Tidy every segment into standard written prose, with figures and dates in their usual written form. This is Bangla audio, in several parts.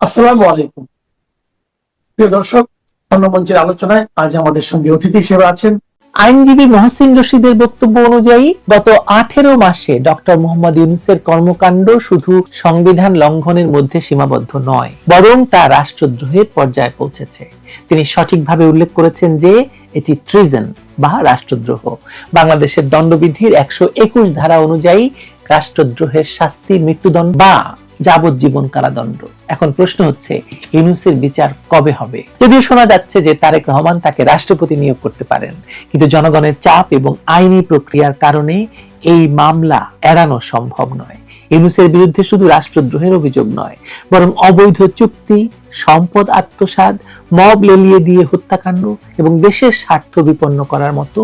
আসসালামু আলাইকুম। প্রিয় দর্শক, অন্য মঞ্চের আলোচনায় আজ আমাদের সঙ্গে অতিথি হিসেবে আছেন আইনজীবী মহসিন রশিদের বক্তব্য অনুযায়ী গত 18 মাসে ডক্টর মোহাম্মদ ইউনূসের কর্মকাণ্ড শুধু সংবিধান লঙ্ঘনের মধ্যে সীমাবদ্ধ নয়, বরং তা রাষ্ট্রদ্রোহের পর্যায়ে পৌঁছেছে। তিনি সঠিকভাবে উল্লেখ করেছেন যে এটি ট্রিজন বা রাষ্ট্রদ্রোহ। বাংলাদেশের দণ্ডবিধির 121 ধারা অনুযায়ী রাষ্ট্রদ্রোহের শাস্তি মৃত্যুদণ্ড বা যাবজ্জীবন কারাদণ্ড। এখন প্রশ্ন হচ্ছে, ইউনূসের বিচার কবে হবে? যদিও শোনা যাচ্ছে যে তারেক রহমান তাকে রাষ্ট্রপতি নিয়োগ করতে পারেন, কিন্তু জনগণের চাপ এবং আইনি প্রক্রিয়ার কারণে এই মামলা এড়ানো সম্ভব নয়। ইউনূসের বিরুদ্ধে শুধু রাষ্ট্রদ্রোহের অভিযোগ নয়, বরং অবৈধ চুক্তি, সম্পদ আত্মসাৎ, মব লেলিয়ে দিয়ে হত্যাকাণ্ড এবং দেশের স্বার্থ বিপন্ন করার মতো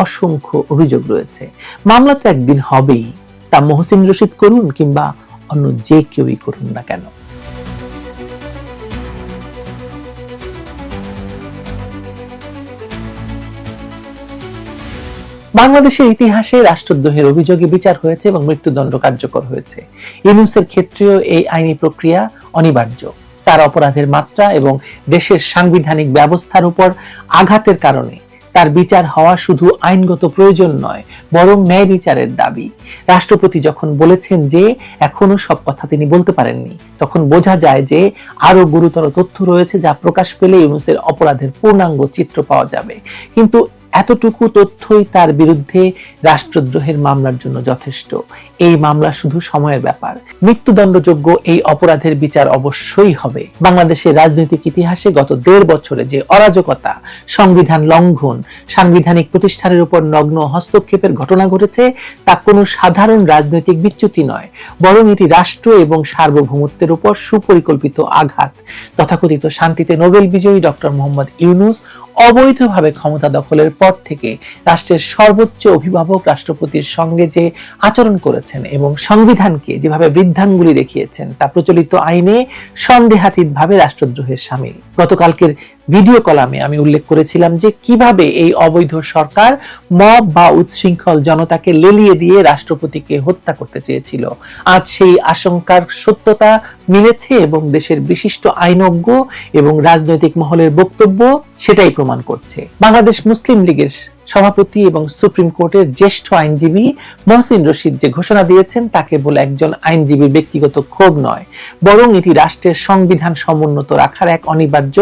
অসংখ্য অভিযোগ রয়েছে। মামলা তো একদিন হবেই, তা মহসিন রশিদ করুন কিংবা অন্য যে কেউই করুন না কেন। বাংলাদেশের ইতিহাসে রাষ্ট্রদ্রোহের অভিযোগে বিচার হয়েছে এবং মৃত্যুদণ্ড কার্যকর হয়েছে। ইউনূসের ক্ষেত্রেও এই আইনি প্রক্রিয়া অনিবার্য। তার অপরাধের মাত্রা এবং দেশের সাংবিধানিক ব্যবস্থার উপর আঘাতের কারণে তার বিচার হওয়া শুধু আইনগত প্রয়োজন নয়, বরং ন্যায় বিচারের দাবি। রাষ্ট্রপতি যখন বলেছেন যে এখনো সব কথা তিনি বলতে পারেননি, তখন বোঝা যায় যে আরো গুরুতর তথ্য রয়েছে যা প্রকাশ পেলে ইউনূসের অপরাধের পূর্ণাঙ্গ চিত্র পাওয়া যাবে। কিন্তু এতটুকু তথ্যই তার বিরুদ্ধে রাষ্ট্রদ্রোহের মামলার জন্য যথেষ্ট। এই মামলা শুধু সময়ের ব্যাপার। মৃত্যুদণ্ডযোগ্য এই অপরাধের বিচার অবশ্যই হবে। বাংলাদেশের রাজনৈতিক ইতিহাসে গত 1.5 বছরে যে অরাজকতা, সংবিধান লঙ্ঘন, সাংবিধানিক প্রতিষ্ঠানের উপর নগ্ন হস্তক্ষেপের ঘটনা ঘটেছে, তা কোনো সাধারণ রাজনৈতিক বিচ্যুতি নয়, বরং এটি রাষ্ট্র এবং সার্বভৌমত্বের উপর সুপরিকল্পিত আঘাত। তথাকথিত শান্তিতে নোবেল বিজয়ী ডক্টর মোহাম্মদ ইউনূস অবৈধভাবে ক্ষমতা দখলের পর থেকে রাষ্ট্রের সর্বোচ্চ অভিভাবক রাষ্ট্রপতির সঙ্গে যে আচরণ করেছেন এবং সংবিধানকে যেভাবে বৃদ্ধাঙ্গুলি দেখিয়েছেন, তা প্রচলিত আইনে সন্দেহাতীতভাবে রাষ্ট্রদ্রোহের শামিল। গতকালকের ভিডিও কলামে আমি উল্লেখ করেছিলাম যে কিভাবে এই অবৈধ সরকার মব বা উচ্ছৃঙ্খল জনতাকে লেলিয়ে দিয়ে রাষ্ট্রপতিকে হত্যা করতে চেয়েছিল। আজ সেই আশঙ্কার সত্যতা মিলেছে এবং দেশের বিশিষ্ট আইনজ্ঞ এবং রাজনৈতিক মহলের বক্তব্য সেটাই প্রমাণ করছে। বাংলাদেশ মুসলিম লীগের সভাপতি এবং সুপ্রিম কোর্টের জ্যেষ্ঠ আইনজীবী মহসিন রশিদ যে ঘোষণা দিয়েছেন তা কেবল একজন আইনজীবীর ব্যক্তিগত ক্ষোভ নয়, বরং এটি রাষ্ট্রের সংবিধান সমুন্নত রাখার এক অনিবার্য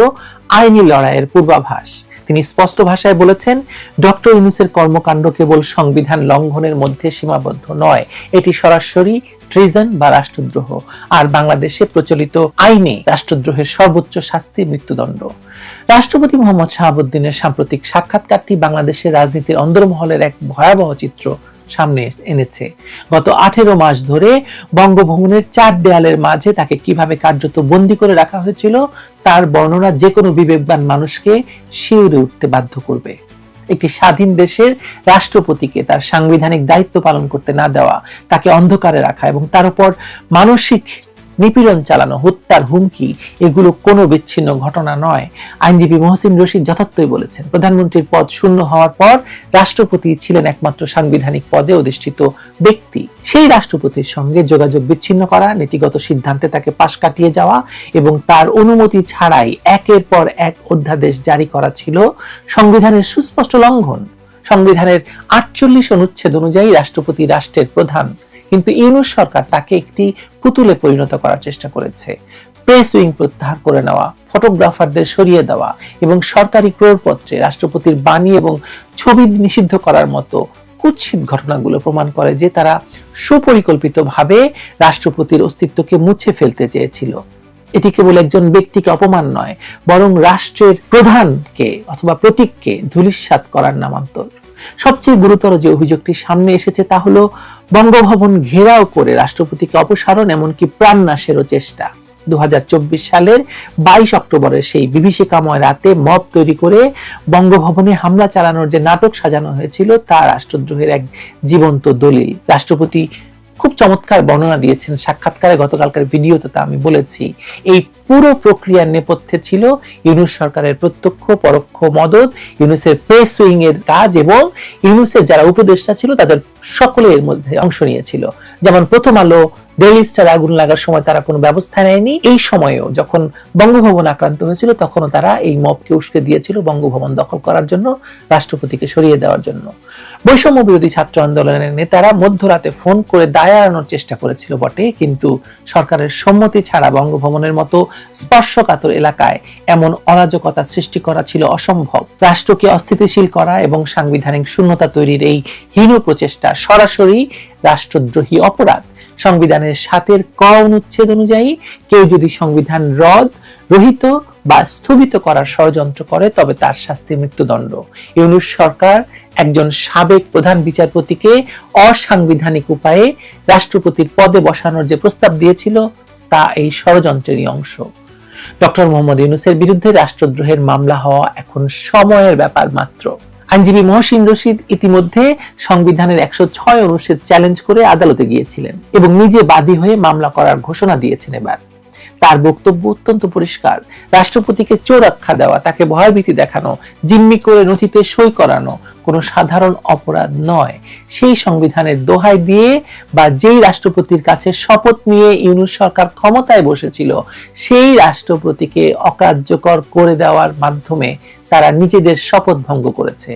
আইনি লড়াইয়ের পূর্বাভাস। তিনি স্পষ্ট ভাষায় বলেছেন, ডক্টর ইউনূসের কর্মকাণ্ড কেবল সংবিধান লঙ্ঘনের মধ্যে সীমাবদ্ধ নয়, এটি সরাসরি ট্রিজন বা রাষ্ট্রদ্রোহ। আর বাংলাদেশে প্রচলিত আইনে রাষ্ট্রদ্রোহের সর্বোচ্চ শাস্তি মৃত্যুদণ্ড। রাষ্ট্রপতি মোহাম্মদ শাহাবুদ্দিনের সাম্প্রতিক সাক্ষাৎকারটি বাংলাদেশের রাজনীতির অন্দরমহলের এক ভয়াবহ চিত্র সামনে এনেছে। গত 18 মাস ধরে বঙ্গভবনের 4 দেয়ালের মাঝে তাকে কিভাবে কার্যত বন্দী করে রাখা হয়েছিল, তার বর্ণনা যে কোনো বিবেকবান মানুষকে শিউরে উঠতে বাধ্য করবে। একটি স্বাধীন দেশের রাষ্ট্রপতিকে তার সাংবিধানিক দায়িত্ব পালন করতে না দেওয়া, তাকে অন্ধকারে রাখা এবং তার উপর মানসিক নিপীড়ন চালানো, হত্যার হুমকি, এগুলো কোনো বিচ্ছিন্ন ঘটনা নয়। আইনজীবী মহসিন রশিদ যথার্থই বলেছেন, প্রধানমন্ত্রীর পদ শূন্য হওয়ার পর রাষ্ট্রপতি ছিলেন একমাত্র সাংবিধানিক পদে অধিষ্ঠিত ব্যক্তি। সেই রাষ্ট্রপতির সঙ্গে যোগাযোগ বিচ্ছিন্ন করা, নীতিগত সিদ্ধান্তে তাকে পাশ কাটিয়ে যাওয়া এবং তার অনুমতি ছাড়াই একের পর এক অধ্যাদেশ জারি করা ছিল সংবিধানের সুস্পষ্ট লঙ্ঘন। সংবিধানের 48 অনুচ্ছেদ অনুযায়ী রাষ্ট্রপতি রাষ্ট্রের প্রধান, কিন্তু ইউনূস সরকার তাকে একটি পুতুলে পরিণত করার চেষ্টা করেছে। প্রেস উইং প্রত্যাহার করে নেওয়া, ফটোগ্রাফারদের সরিয়ে দেওয়া এবং সরকারি ক্রয়পত্রে রাষ্ট্রপতির বাণী এবং ছবি নিষিদ্ধ করার মতো কুৎসিত ঘটনাগুলো প্রমাণ করে যে তারা সুপরিকল্পিতভাবে রাষ্ট্রপতির অস্তিত্বকে মুছে ফেলতে চেয়েছিল। এটি কেবল একজন ব্যক্তিকে অপমান নয়, বরং রাষ্ট্রের প্রধানকে অথবা প্রতীককে ধূলিসাৎ করার নামান্তর। সবচেয়ে গুরুতর যে অভিযোগটি সামনে এসেছে তা হলো বঙ্গভবন ঘেরাও করে রাষ্ট্রপতিকে অপসারণ, এমনকি প্রাণনাশেরও চেষ্টা। 2024 সালের 22 অক্টোবরের সেই বিভীষিকাময় রাতে মব তৈরি করে বঙ্গভবনে হামলা চালানোর যে নাটক সাজানো হয়েছিল, তা রাষ্ট্রদ্রোহের এক জীবন্ত দলিল। রাষ্ট্রপতি খুব চমৎকার বর্ণনা দিয়েছেন সাক্ষাৎকারে, গতকালকার ভিডিওতে তা আমি বলেছি। এই পুরো প্রক্রিয়ার নেপথ্যে ছিল ইউনূস সরকারের প্রত্যক্ষ পরোক্ষ মদত, ইউনূসের প্রেস উইং এর কাজ এবং ইউনূসের যারা উপদেষ্টা ছিল তাদের সকলে এর মধ্যে অংশ নিয়েছিল। যেমন প্রথম আলো, ডেইলি স্টার আগুন লাগার সময় তারা কোনো ব্যবস্থা নেয়নি, এই সময়েও যখন বঙ্গভবন আক্রান্ত হয়েছিল তখনও তারা এই মবকে উস্কে দিয়েছিল বঙ্গভবন দখল করার জন্য, রাষ্ট্রপতিকে সরিয়ে দেওয়ার জন্য। বৈষম্য বিরোধী ছাত্র আন্দোলনের নেতারা মধ্যরাতে ফোন করে দায় এড়ানোর চেষ্টা করেছিল বটে, কিন্তু সরকারের সম্মতি ছাড়া বঙ্গভবনের মতো স্পর্শকাতর এলাকায় এমন অরাজকতা সৃষ্টি করা ছিল অসম্ভব। রাষ্ট্রকে অস্থিতিশীল করা এবং সাংবিধানিক শূন্যতা তৈরির এই হীন প্রচেষ্টা সরাসরি রাষ্ট্রদ্রোহী অপরাধ। সংবিধানের ৭-এর ক অনুচ্ছেদ অনুযায়ী কেউ যদি সংবিধান রহিত বা স্থগিত করার ষড়যন্ত্র করে তবে তার শাস্তি মৃত্যুদণ্ড। ইউনূস সরকার একজন সাবেক প্রধান বিচারপতিকে অসাংবিধানিক উপায়ে রাষ্ট্রপতির পদে বসানোর যে প্রস্তাব দিয়েছিল তা এই ষড়যন্ত্রেরই অংশ। ডক্টর মোহাম্মদ ইউনূসের বিরুদ্ধে রাষ্ট্রদ্রোহের মামলা হওয়া এখন সময়ের ব্যাপার মাত্র। আইনজীবী মহসিন রশিদ ইতিমধ্যে সংবিধানের ১০৬ অনুচ্ছেদ চ্যালেঞ্জ করে আদালতে গিয়েছিলেন এবং নিজে বাদী হয়ে মামলা করার ঘোষণা দিয়েছেন। এবার তার বক্তব্য অত্যন্ত পরিষ্কার। রাষ্ট্রপতিকে চোর আখ্যা দেওয়া, তাকে ভয়ভীতি দেখানো, জিম্মি করে নথিতে সই করানো কোনো সাধারণ অপরাধ নয়। সেই সংবিধানের দোহাই দিয়ে বা যেই রাষ্ট্রপতির কাছে শপথ নিয়ে ইউনূস সরকার ক্ষমতায় বসেছিল সেই রাষ্ট্রপতিকে অকার্যকর করে দেওয়ার মাধ্যমে তারা নিজেদের শপথ ভঙ্গ করেছে।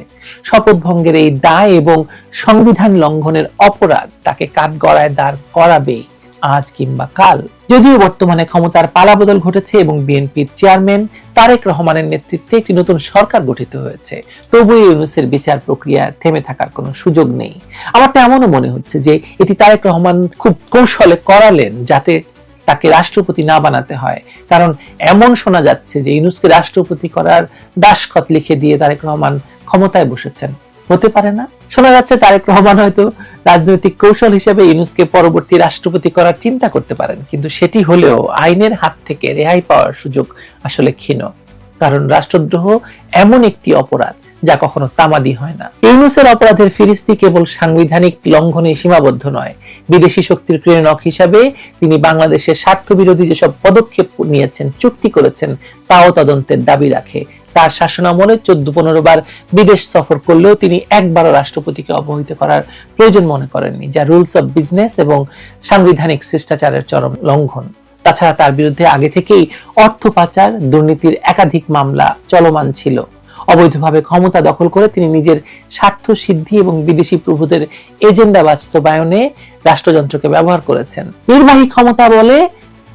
শপথ ভঙ্গের এই দায় এবং সংবিধান লঙ্ঘনের অপরাধ তাকে কাঠগড়ায় দাঁড় করাবেই আজ কিংবা কাল। যদিও বর্তমানে ক্ষমতার পালাবদল ঘটেছে এবং বিএনপির চেয়ারম্যান তারেক রহমানের নেতৃত্বে একটি নতুন সরকার গঠিত হয়েছে, তবুও ইউনূসের বিচার প্রক্রিয়া থেমে থাকার কোনো সুযোগ নেই। আমার তো এমনও মনে হচ্ছে যে এটি তারেক রহমান খুব কৌশলে করালেন যাতে তাকে রাষ্ট্রপতি না বানাতে হয়, কারণ এমন শোনা যাচ্ছে যে ইউনূসকে রাষ্ট্রপতি করার দাসখত লিখে দিয়ে তারেক রহমান ক্ষমতায় বসেছেন। হতে পারে না? শোনা যাচ্ছে তারেক রহমান হয়তো রাজনৈতিক কৌশল হিসেবে ইউনূসকে পরবর্তী রাষ্ট্রপতি করার চিন্তা করতে পারেন, কিন্তু সেটি হলেও আইনের হাত থেকে রেহাই পাওয়ার সুযোগ আসলে ক্ষীণ, কারণ রাষ্ট্রদ্রোহ এমন একটি অপরাধ যা কখনো তামাদি হয় না। ইউনূসের অপরাধের ফিরিস্তি কেবল সাংবিধানিক লঙ্ঘনে সীমাবদ্ধ নয়, বিদেশি শক্তির প্রেরণক হিসাবে তিনি বাংলাদেশের স্বার্থ বিরোধী যেসব পদক্ষেপ নিয়েছেন, চুক্তি করেছেন, তাও তদন্তের দাবি রাখে। তার শাসনামলে ১৪-১৫ বার বিদেশ সফর করলেও তিনি একবারও রাষ্ট্রপতিকে অবহিত করার প্রয়োজন মনে করেননি, যা রুলস অব বিজনেস এবং সাংবিধানিক শিষ্টাচারের চরম লঙ্ঘন। তাছাড়া তার বিরুদ্ধে আগে থেকেই অর্থ পাচার, দুর্নীতির একাধিক মামলা চলমান ছিল। অবৈধভাবে ক্ষমতা দখল করে তিনি নিজের স্বার্থ সিদ্ধি এবং বিদেশি প্রভুদের এজেন্ডা বাস্তবায়নে রাষ্ট্রযন্ত্রকে ব্যবহার করেছেন। নির্বাহী ক্ষমতা বলে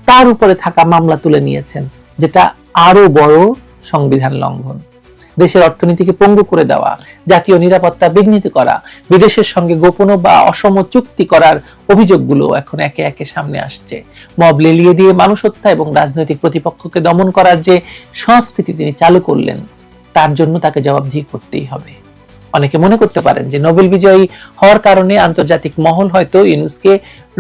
তার উপরে থাকা মামলা তুলে নিয়েছেন, যেটা আরো বড় সংবিধান লঙ্ঘন। দেশের অর্থনীতিকে পঙ্গু করে দেওয়া, জাতীয় নিরাপত্তা বিঘ্নিত করা, বিদেশের সঙ্গে গোপন বা অসম চুক্তি করার অভিযোগগুলো এখন একে একে সামনে আসছে। মব লেলিয়ে দিয়ে মানুষ হত্যা এবং রাজনৈতিক প্রতিপক্ষকে দমন করার যে সংস্কৃতি তিনি চালু করলেন তার জন্য তাকে জবাবদিহি করতেই হবে। অনেকে মনে করতে পারেন যে নোবেল বিজয়ী হওয়ার কারণে আন্তর্জাতিক মহল হয়তো ইউনূসকে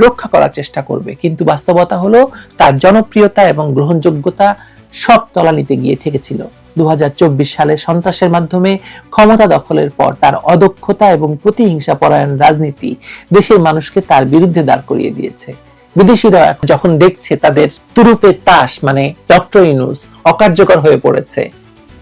রক্ষা করার চেষ্টা করবে, কিন্তু বাস্তবতা হলো তার জনপ্রিয়তা এবং গ্রহণযোগ্যতা সব তলানিতে গিয়ে ঠেকেছিল। ২০২৪ সালে সন্ত্রাসের মাধ্যমে ক্ষমতা দখলের পর তার অদক্ষতা এবং প্রতিহিংসা পরায়ণ রাজনীতি দেশের মানুষকে তার বিরুদ্ধে দাঁড় করিয়ে দিয়েছে। বিদেশিরা যখন দেখছে তাদের তুরুপের তাস মানে ডক্টর ইউনূস অকার্যকর হয়ে পড়েছে,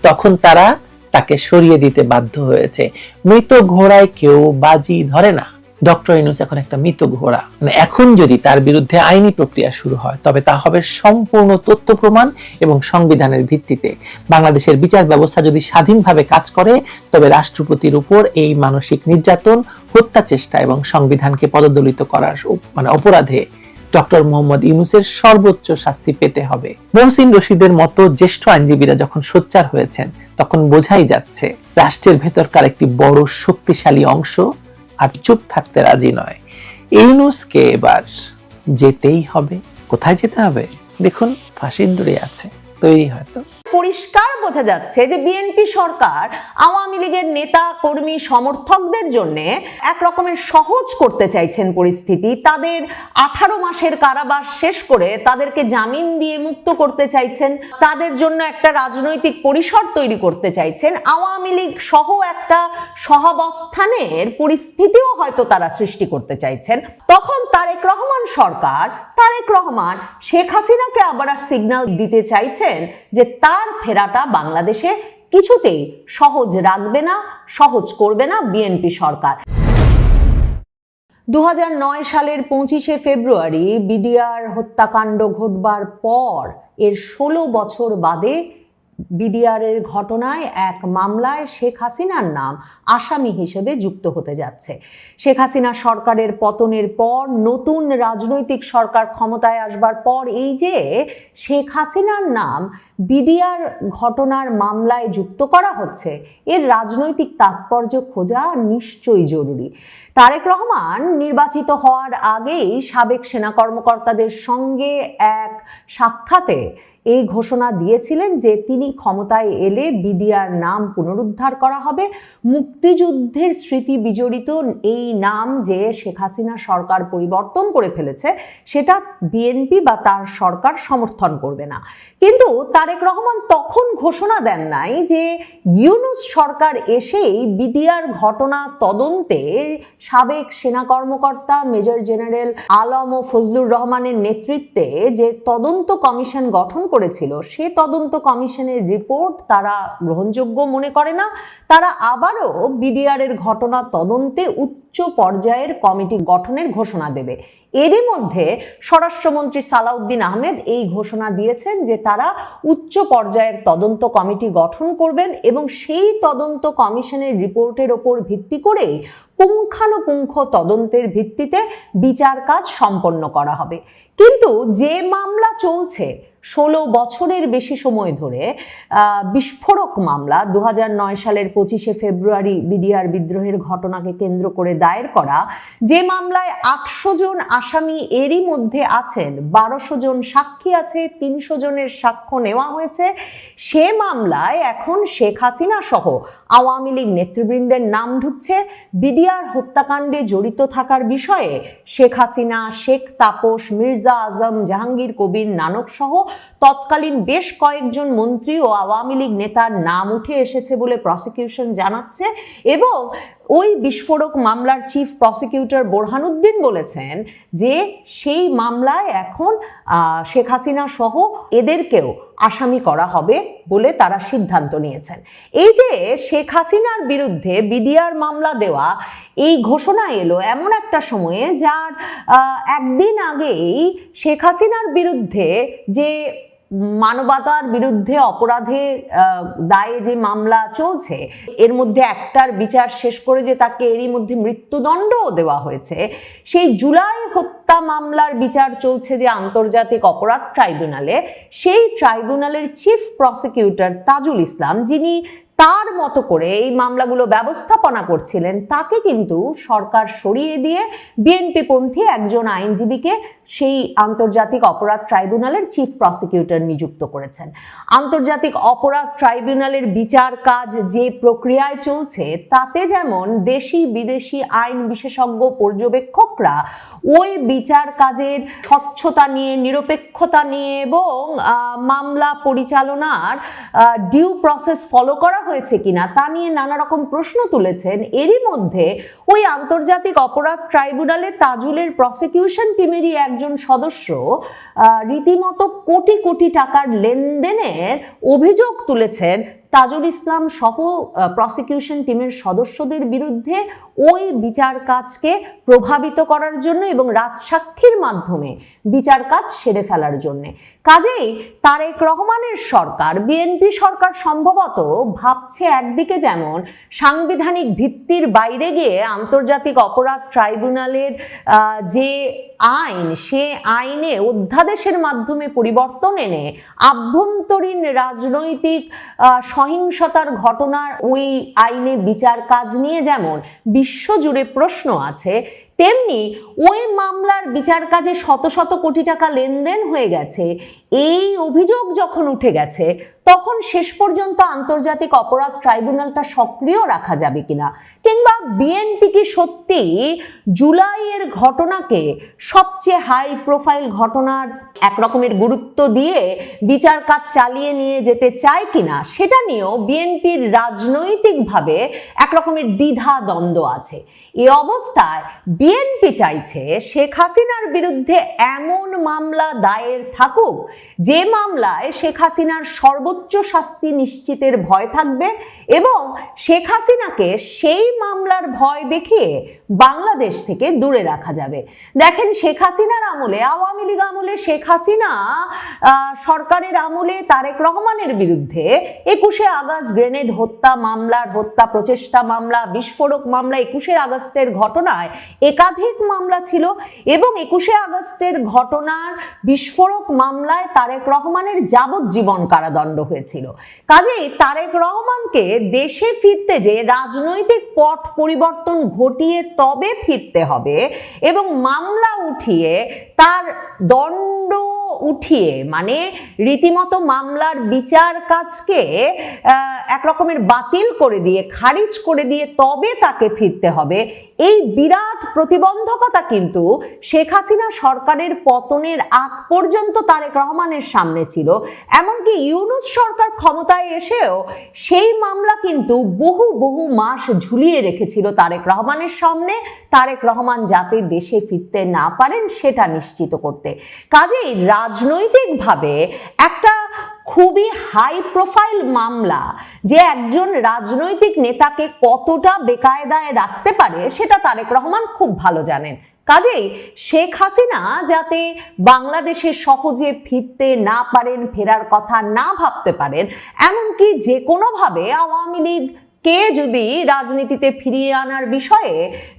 তখন তারা তাকে সরিয়ে দিতে বাধ্য হয়েছে। মৃত ঘোড়ায় কেউ বাজি ধরে না। ডক্টর ইউনূস এখন একটা মৃত ঘোড়া। মানে এখন যদি তার বিরুদ্ধে আইনি প্রক্রিয়া শুরু হয় তবে তা হবে সম্পূর্ণ তথ্য প্রমাণ এবং সংবিধানের ভিত্তিতে। বাংলাদেশের বিচার ব্যবস্থা যদি স্বাধীনভাবে কাজ করে তবে রাষ্ট্রপতির উপর এই মানসিক নির্যাতন, হত্যা চেষ্টা এবং সংবিধানকে পদদলিত করার অপরাধে ডক্টর মোহাম্মদ ইউনূসের সর্বোচ্চ শাস্তি পেতে হবে। মহসিন রশিদের মতো জ্যেষ্ঠ আইনজীবীরা যখন সোচ্চার হয়েছেন তখন বোঝাই যাচ্ছে রাষ্ট্রের ভেতরকার একটি বড় শক্তিশালী অংশ আর চুপ থাকতে রাজি নয়। ইউনূসকে এবার যেতেই হবে। কোথায় যেতে হবে? দেখুন, ফাঁসির দড়ি আছে, তৈরি হয়তো। পরিষ্কার বোঝা যাচ্ছে যে বিএনপি সরকার আওয়ামী লীগের নেতা কর্মী সমর্থকদের জন্য এক রকমের সহজ করতে চাইছেন পরিস্থিতি। তাদের 18 মাসের কারাবাস শেষ করে তাদেরকে জামিন দিয়ে মুক্ত করতে চাইছেন, তাদের জন্য একটা রাজনৈতিক পরিসর তৈরি করতে চাইছেন, আওয়ামী লীগ সহ একটা সহাবস্থানের পরিস্থিতিও হয়তো তারা সৃষ্টি করতে চাইছেন। তখন তারেক রহমান সরকার, তারেক রহমান শেখ হাসিনাকে আবার সিগন্যাল দিতে চাইছেন যে তার ফেরাটা বাংলাদেশে কিছুতেই সহজ রাখবে না, সহজ করবে না বিএনপি সরকার। 2009 সালের 25শে ফেব্রুয়ারি বিডিআর হত্যাকাণ্ড ঘটবার পর এর 16 বছর বাদে বিডিআর এর ঘটনায় এক মামলায় শেখ হাসিনার নাম আসামি হিসেবে যুক্ত হতে যাচ্ছে। শেখ হাসিনা সরকারের পতনের পর, নতুন রাজনৈতিক সরকার ক্ষমতায় আসবার পর এই যে শেখ হাসিনার নাম বিডিআর ঘটনার মামলায় যুক্ত করা হচ্ছে, এর রাজনৈতিক তাৎপর্য খোঁজা নিশ্চয়ই জরুরি। তারেক রহমান নির্বাচিত হওয়ার আগেই সাবেক সেনা কর্মকর্তাদের সঙ্গে এক সাক্ষাতে এই ঘোষণা দিয়েছিলেন যে তিনি ক্ষমতায় এলে বিডিআর নাম পুনরুদ্ধার করা হবে। মুক্তিযুদ্ধের স্মৃতি বিজড়িত এই নাম যে শেখ হাসিনা সরকার পরিবর্তন করে ফেলেছে সেটা বিএনপি বা তার সরকার সমর্থন করবে না। কিন্তু তারেক রহমান তখন ঘোষণা দেন নাই যে ইউনূস সরকার এসেই বিডিআর ঘটনা তদন্তে সাবেক সেনা কর্মকর্তা মেজর জেনারেল আলম ও ফজলুর রহমানের নেতৃত্বে যে তদন্ত কমিশন গঠন করেছিল সে তদন্ত কমিশনের রিপোর্ট তারা গ্রহণযোগ্য মনে করে না। তারা আবারও বিডিআর এর ঘটনা তদন্তে উচ্চ পর্যায়ের কমিটি গঠনের ঘোষণা দেবে। এরই মধ্যে স্বরাষ্ট্রমন্ত্রী সালাউদ্দিন আহমেদ এই ঘোষণা দিয়েছেন যে তারা উচ্চ পর্যায়ের তদন্ত কমিটি গঠন করবেন এবং সেই তদন্ত কমিশনের রিপোর্টের ওপর ভিত্তি করেই পুঙ্খানুপুঙ্খ তদন্তের ভিত্তিতে বিচার কাজ সম্পন্ন করা হবে। কিন্তু যে মামলা চলছে 16 বছরের বেশি সময় ধরে, বিস্ফোরক মামলা 2009 সালের 25শে ফেব্রুয়ারি বিডিআর বিদ্রোহের ঘটনাকে কেন্দ্র করে দায়ের করা, যে মামলায় 800 জন আসামি এরই মধ্যে আছেন, 1200 জন সাক্ষী আছে, 300 জনের সাক্ষ্য নেওয়া হয়েছে, সে মামলায় এখন শেখ হাসিনা সহ আওয়ামী লীগ নেতৃবৃন্দের নাম ঢুকছে। বিডিআর হত্যাকাণ্ডে জড়িত থাকার বিষয়ে শেখ হাসিনা, শেখ তাপস, মির্জা আজম, জাহাঙ্গীর কবির নানক সহ তৎকালীন বেশ কয়েকজন মন্ত্রী ও আওয়ামী লীগ নেতার নাম উঠে এসেছে বলে প্রসিকিউশন জানাচ্ছে। এবং ওই বিস্ফোরক মামলার চিফ প্রসিকিউটর বোরহানুদ্দিন বলেছেন যে সেই মামলায় এখন শেখ হাসিনা সহ এদেরকেও আসামি করা হবে বলে তারা সিদ্ধান্ত নিয়েছেন। এই যে শেখ হাসিনার বিরুদ্ধে বিডিআর মামলা দেওয়া, এই ঘোষণা এলো এমন একটা সময়ে যার একদিন আগেই শেখ হাসিনার বিরুদ্ধে যে মানবতার বিরুদ্ধে অপরাধের দায়ে যে মামলা চলছে, এর মধ্যে একটার বিচার শেষ করে যে তাকে এরই মধ্যে মৃত্যুদণ্ডও দেওয়া হয়েছে, সেই জুলাই হত্যা মামলার বিচার চলছে যে আন্তর্জাতিক অপরাধ ট্রাইব্যুনালে, সেই ট্রাইব্যুনালের চিফ প্রসিকিউটর তাজুল ইসলাম, যিনি তার মতো করে এই মামলাগুলো ব্যবস্থাপনা করছিলেন, তাকে কিন্তু সরকার সরিয়ে দিয়ে বিএনপি পন্থী একজন আইনজীবীকে সেই আন্তর্জাতিক অপরাধ ট্রাইব্যুনালের চিফ প্রসিকিউটর নিযুক্ত করেছেন। আন্তর্জাতিক অপরাধ ট্রাইব্যুনালের বিচার কাজ যে প্রক্রিয়ায় চলছে তাতে যেমন দেশি বিদেশি আইন বিশেষজ্ঞ পর্যবেক্ষকরা ওই বিচার কাজের স্বচ্ছতা নিয়ে, নিরপেক্ষতা নিয়ে এবং মামলা পরিচালনার ডিউ প্রসেস ফলো করা হয়েছে কিনা তা নিয়ে নানা রকম প্রশ্ন তুলেছেন। এরই মধ্যে ওই আন্তর্জাতিক অপরাধ ট্রাইব্যুনালে তাজুলের প্রসিকিউশন টিমেরই একজন সদস্য রীতিমতো কোটি কোটি টাকার লেনদেনের অভিযোগ তুলেছেন তাজুল ইসলাম সহ প্রসিকিউশন টিমের সদস্যদের বিরুদ্ধে ওই বিচার কাজকে প্রভাবিত করার জন্য এবং রাজসাক্ষীর মাধ্যমে বিচার কাজ সেরে ফেলার জন্য। কাজেই তারেক রহমানের সরকার, বিএনপি সরকার সম্ভবত ভাবছে একদিকে যেমন সাংবিধানিক ভিত্তির বাইরে গিয়ে আন্তর্জাতিক অপরাধ ট্রাইব্যুনালের যে আইন, সে আইনে অধ্যাদেশের মাধ্যমে পরিবর্তন এনে আভ্যন্তরীণ রাজনৈতিক সহিংসতার ঘটনার ওই আইনে বিচার কাজ নিয়ে যেমন বিশ্বজুড়ে প্রশ্ন আছে, তেমনি ওই মামলার বিচার কাজে শত শত কোটি টাকা লেনদেন হয়ে গেছে, এই অভিযোগ যখন উঠে গেছে তখন শেষ পর্যন্ত আন্তর্জাতিক অপরাধ ট্রাইব্যুনালটা সক্রিয় রাখা যাবে কিনা, কিংবা বিএনপি কি সত্যি জুলাইয়ের ঘটনাকে সবচেয়ে হাই প্রোফাইল ঘটনার একরকমের গুরুত্ব দিয়ে বিচার কাজ চালিয়ে নিয়ে যেতে চায় কিনা, সেটা নিয়েও বিএনপির রাজনৈতিকভাবে একরকমের দ্বিধা দ্বন্দ্ব আছে। এ অবস্থায় বিএনপি চাইছে শেখ হাসিনার বিরুদ্ধে এমন মামলা দায়ের থাকুক যে মামলায় শেখ হাসিনার সর্বোচ্চ শাস্তি নিশ্চিতের ভয় থাকবে এবং শেখ হাসিনাকে সেই মামলার ভয় দেখিয়ে বাংলাদেশ থেকে দূরে রাখা যাবে। দেখেন, শেখ হাসিনার আমলে, আওয়ামী লীগ আমলে, শেখ হাসিনা সরকারের আমলে তারেক রহমানের বিরুদ্ধে 21শে আগস্ট গ্রেনেড হত্যা মামলার, হত্যা প্রচেষ্টা মামলা, বিস্ফোরক মামলা, 21শে আগস্টের ঘটনায় একাধিক মামলা ছিল এবং 21শে আগস্টের ঘটনার বিস্ফোরক মামলায় তারেক রহমানের যাবজ্জীবন কারাদণ্ড হয়েছিল। কাজেই তারেক রহমানকে দেশে ফিরতে যে রাজনৈতিক পট পরিবর্তন ঘটিয়ে তবে ফিরতে হবে এবং মামলা উঠিয়ে তার দণ্ড উঠিয়ে, মানে রীতিমতো মামলার বিচার কাজকে একরকমের বাতিল করে দিয়ে, খারিজ করে দিয়ে তবে তাকে ফিরতে হবে। এই বিরাট প্রতিবন্ধকতা কিন্তু শেখ হাসিনা সরকারের পতনের আগ পর্যন্ত তারেক রহমানের সামনে ছিল। এমনকি ইউনূস সরকার ক্ষমতায় এসেও সেই মামলা কিন্তু বহু বহু মাস ঝুলিয়ে রেখেছিল তারেক রহমানের সামনে, তারেক রহমান যাতে দেশে ফিরতে না পারেন সেটা নিশ্চিত করতে। কাজেই রাজনৈতিকভাবে একটা খুবই হাই প্রোফাইল মামলা যে একজন রাজনৈতিক নেতাকে কতটা বেকায়দায় রাখতে পারে সেটা তারেক রহমান খুব ভালো জানেন। কাজেই শেখ হাসিনা যাতে বাংলাদেশে সহজে ফিরতে না পারেন, ফেরার কথা না ভাবতে পারেন, এমনকি যে কোনোভাবে আওয়ামী লীগ কে যদি রাজনীতিতে ফিরিয়ে আনার বিষয়ে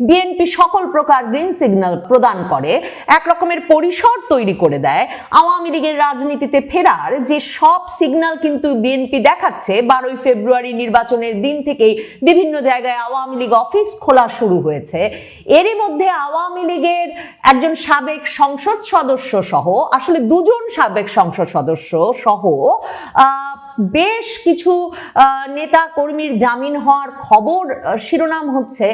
বিএনপি সকল প্রকার গ্রিন সিগন্যাল প্রদান করে, এক রকমের পরিসর তৈরি করে দেয়, আওয়ামী লীগের রাজনীতিতে ফেরার যে সব সিগন্যাল কিন্তু বিএনপি দেখাচ্ছে। 12ই ফেব্রুয়ারি নির্বাচনের দিন থেকেই বিভিন্ন জায়গায় আওয়ামী লীগ অফিস খোলা শুরু হয়েছে। এরই মধ্যে আওয়ামী লীগের একজন সাবেক সংসদ সদস্য সহ, আসলে দুজন সাবেক সংসদ সদস্য সহ বেশ কিছু নেতা কর্মীর জামিন হওয়ার খবর শিরোনাম হচ্ছে।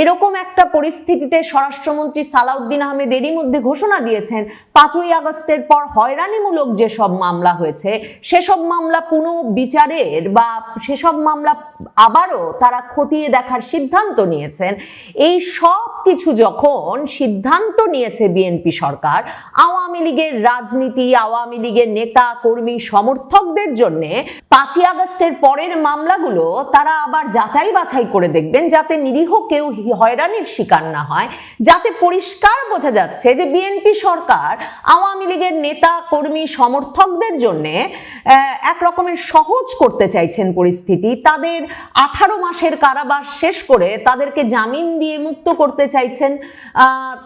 এরকম একটা পরিস্থিতিতে স্বরাষ্ট্রমন্ত্রী সালাউদ্দিন আহমেদ এরই মধ্যে ঘোষণা দিয়েছেন 5ই আগস্টের পর হয়রানিমূলক যেসব মামলা হয়েছে সেসব মামলা পুনঃ বিচারের বা সেসব মামলা আবারও তারা খতিয়ে দেখার সিদ্ধান্ত নিয়েছেন। এই সব কিছু যখন সিদ্ধান্ত নিয়েছে বিএনপি সরকার, আওয়ামী লীগের রাজনীতি, আওয়ামী লীগের নেতা কর্মী সমর্থকদের জন্য 5ই আগস্টের পরের মামলাগুলো তারা আবার যাচাই বাছাই করে দেখবেন যাতে নিরীহ কেউ হয়রানির শিকার না হয়, যাতে পরিষ্কার বোঝা যাচ্ছে যে বিএনপি সরকার আওয়ামী লীগের নেতা কর্মী সমর্থকদের জন্য এক রকমের সহজ করতে চাইছেন পরিস্থিতি। তাদের 18 মাসের কারাবাস শেষ করে তাদেরকে জামিন দিয়ে মুক্ত করতে চাইছেন,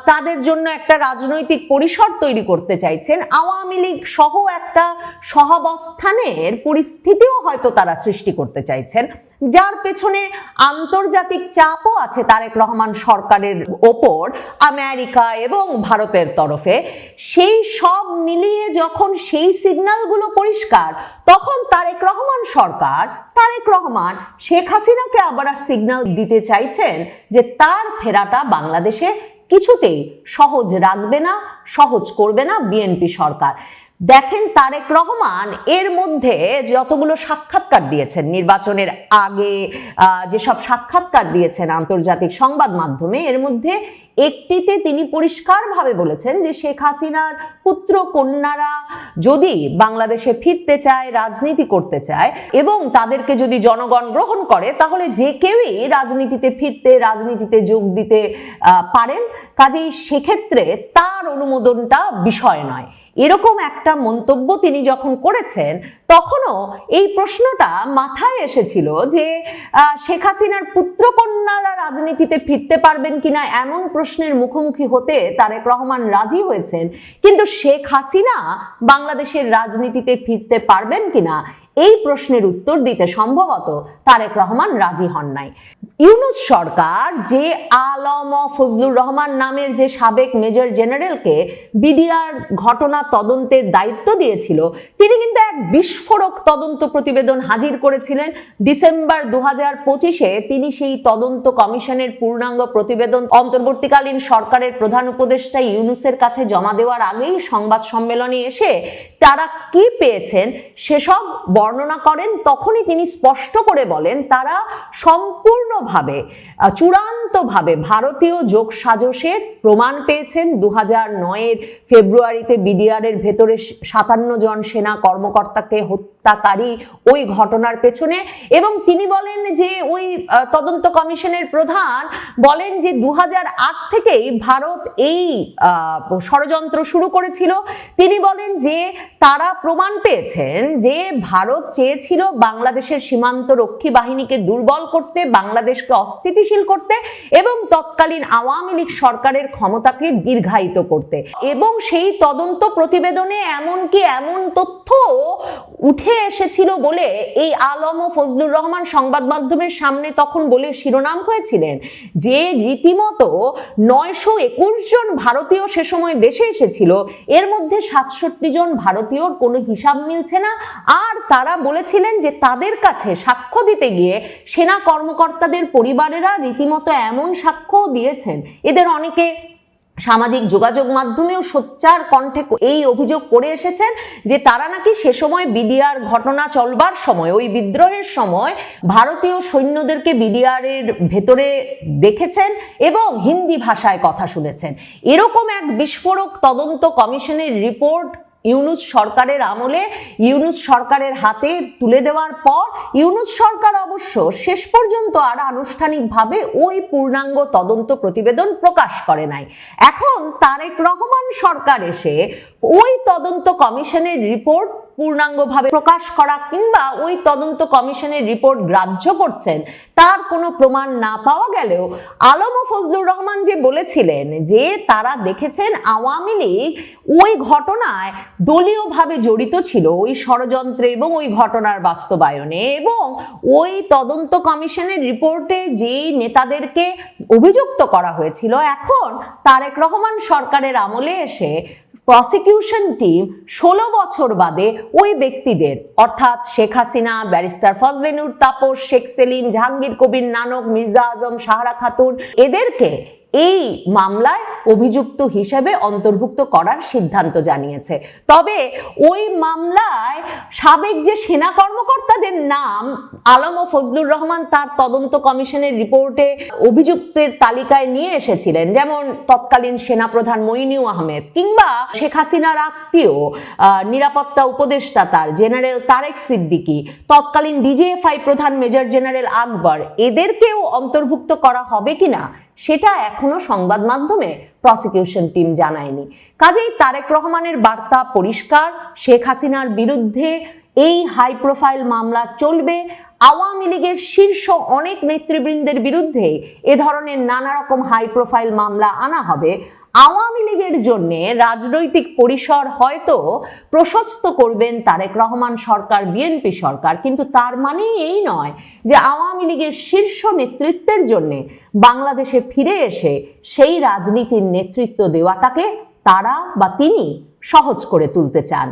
তাদের জন্য একটা রাজনৈতিক পরিসর তৈরি করতে চাইছেন, আওয়ামী লীগ সহ একটা সহাবস্থানের পরিস্থিতিও হয়তো তারা সৃষ্টি করতে চাইছেন, যার পেছনে আন্তর্জাতিক চাপও আছে তারেক রহমান সরকারের ওপর, আমেরিকা এবং ভারতের তরফে। সেই সব মিলিয়ে যখন সেই সিগন্যালগুলো পরিষ্কার, তখন তারেক রহমান সরকার, তারেক রহমান শেখ হাসিনাকে আবার সিগন্যাল দিতে চাইছেন যে তার ফেরাটা বাংলাদেশে কিছুতেই সহজ রাখবে না, সহজ করবে না বিএনপি সরকার। দেখেন, তারেক রহমান এর মধ্যে যতগুলো সাক্ষাৎকার দিয়েছেন, নির্বাচনের আগে যেসব সাক্ষাৎকার দিয়েছেন আন্তর্জাতিক সংবাদ মাধ্যমে, এর মধ্যে একটিতে তিনি পরিষ্কারভাবে বলেছেন যে শেখ হাসিনার পুত্র কন্যারা যদি বাংলাদেশে ফিরতে চায়, রাজনীতি করতে চায় এবং তাদেরকে যদি জনগণ গ্রহণ করে, তাহলে যে কেউই রাজনীতিতে ফিরতে, রাজনীতিতে যোগ দিতে পারেন। কাজেই সেক্ষেত্রে তার অনুমোদনটা বিষয় নয়। এরকম একটা মন্তব্য তিনি যখন করেছেন, তখনও এই প্রশ্নটা মাথায় এসেছিল যে শেখ হাসিনার পুত্রকন্যারা রাজনীতিতে ফিরতে পারবেন কিনা, এমন প্রশ্নের মুখোমুখি হতে তারেক রহমান রাজি হয়েছেন। কিন্তু শেখ হাসিনা বাংলাদেশের রাজনীতিতে ফিরতে পারবেন কিনা, এই প্রশ্নের উত্তর দিতে সম্ভবত তারেক রহমান রাজি হন নাই। ইউনূস সরকার যে আলম ফজলুর রহমান নামের যে সাবেক মেজর জেনারেলকে বিডিআর ঘটনা তদন্তের দায়িত্ব দিয়েছিল, তিনি কিন্তু এক বিস্ফোরক তদন্ত প্রতিবেদন হাজির করেছিলেন। ডিসেম্বর 2025-এ তিনি সেই তদন্ত কমিশনের পূর্ণাঙ্গ প্রতিবেদন অন্তর্বর্তীকালীন সরকারের প্রধান উপদেষ্টা ইউনূসের কাছে জমা দেওয়ার আগেই সংবাদ সম্মেলনে এসে তারা কি পেয়েছেন সেসব বর্ণনা করেন। তখনই তিনি স্পষ্ট করে বলেন তারা সম্পূর্ণভাবে চূড়ান্তভাবে ভারতীয় যোগসাজশের প্রমাণ পেয়েছেন। 2009-এর ফেব্রুয়ারিতে বিডিআর এর ভেতরে 57 জন সেনা কর্মকর্তাকে হত্যাকারী ওই ঘটনার পেছনে, এবং তিনি বলেন যে ওই তদন্ত কমিশনের প্রধান বলেন যে 2008 থেকেই ভারত এই ষড়যন্ত্র শুরু করেছিল। তিনি বলেন যে তারা প্রমাণ পেয়েছেন যে ভারত চেয়েছিল বাংলাদেশের সীমান্ত রক্ষী বাহিনীকে দুর্বল করতে, বাংলাদেশকে অস্থিতিশীল করতে এবং তৎকালীন আওয়ামী লীগ সরকারের ক্ষমতাকে দীর্ঘায়িত করতে। এবং সেই তদন্ত প্রতিবেদনে এমনকি এমন তথ্য উঠে এসেছিল বলে এই আলম ও ফজলুর রহমান সংবাদ মাধ্যমের সামনে তখন বলে শিরোনাম হয়েছিলেন যে রীতিমতো 921 জন ভারতীয় সে সময় দেশে এসেছিল, এর মধ্যে 67 জন ভারতীয়র কোনো হিসাব মিলছে না। আর তারা বলেছিলেন যে তাদের কাছে সাক্ষ্য দিতে গিয়ে সেনা কর্মকর্তাদের পরিবারেরা রীতিমতো এমন সাক্ষ্য দিয়েছেন, এদের অনেকে সামাজিক যোগাযোগ মাধ্যমেও সোচ্চার কণ্ঠে এই অভিযোগ করে এসেছেন যে তারা নাকি সে সময় বিডিআর ঘটনা চলবার সময়, ওই বিদ্রোহের সময় ভারতীয় সৈন্যদেরকে বিডিআর এর ভেতরে দেখেছেন এবং হিন্দি ভাষায় কথা শুনেছেন। এরকম এক বিস্ফোরক তদন্ত কমিশনের রিপোর্ট ইউনূস সরকারের আমলে ইউনূস সরকারের হাতে তুলে দেওয়ার পর ইউনূস সরকার অবশ্য শেষ পর্যন্ত আর আনুষ্ঠানিকভাবে ওই পূর্ণাঙ্গ তদন্ত প্রতিবেদন প্রকাশ করে নাই। এখন তারেক রহমান সরকার এসে ওই তদন্ত কমিশনের রিপোর্ট পূর্ণাঙ্গভাবে প্রকাশ করা কিংবা ওই তদন্ত কমিশনের রিপোর্ট গ্রাহ্য করছেন, তার কোনো প্রমাণ না পাওয়া গেলেও আলম ও ফজলুর রহমান যে বলেছিলেন যে তারা দেখেছেন আওয়ামী লীগ ওই ঘটনায় দলীয়ভাবে জড়িত ছিল, ওই ষড়যন্ত্রে এবং ওই ঘটনার বাস্তবায়নে, এবং ওই তদন্ত কমিশনের রিপোর্টে যেই নেতাদেরকে অভিযুক্ত করা হয়েছিল, এখন তারেক রহমান সরকারের আমলে এসে প্রসিকিউশন টিম 16 বছর বাদে ওই ব্যক্তিদের অর্থাৎ শেখ হাসিনা, ব্যারিস্টার ফজলে নূর তাপস, শেখ সেলিম, জাহাঙ্গীর কবির নানক, মির্জা আজম, সাহারা খাতুন এদেরকে এই মামলায় অভিযুক্ত হিসেবে অন্তর্ভুক্ত করার সিদ্ধান্ত জানিয়েছে। তবে ওই মামলায় সাবেক যে সেনা কর্মকর্তাদের নাম আলম ও ফজলুর রহমান তার তদন্ত কমিশনের রিপোর্টে অভিযুক্তের তালিকায় নিয়ে এসেছিলেন, যেমন তৎকালীন সেনাপ্রধান মইনুল আহমেদ কিংবা শেখ হাসিনার আত্মীয় নিরাপত্তা উপদেষ্টা তার জেনারেল তারেক সিদ্দিকী, তৎকালীন ডিজিএফআই প্রধান মেজর জেনারেল আকবর, এদেরকেও অন্তর্ভুক্ত করা হবে কিনা সেটা এখনো সংবাদ মাধ্যমে প্রসিকিউশন টিম জানায়নি। কাজেই তারেক রহমানের বার্তা পরিষ্কার, শেখ হাসিনার বিরুদ্ধে এই হাই প্রোফাইল মামলা চলবে। আওয়ামী লীগের শীর্ষ অনেক নেতৃবৃন্দের বিরুদ্ধে এ ধরনের নানা রকম হাই প্রোফাইল মামলা আনা হবে। আওয়ামী লীগের জন্য রাজনৈতিক পরিসর হয়তো প্রশস্ত করবেন তারেক রহমান সরকার, বিএনপি সরকার, কিন্তু তার মানে এই নয় যে আওয়ামী লীগের শীর্ষ নেতৃত্বের জন্য বাংলাদেশে ফিরে এসে সেই রাজনীতির নেতৃত্ব দেওয়াটাকে তারা বা তিনি সহজ করে তুলতে চান।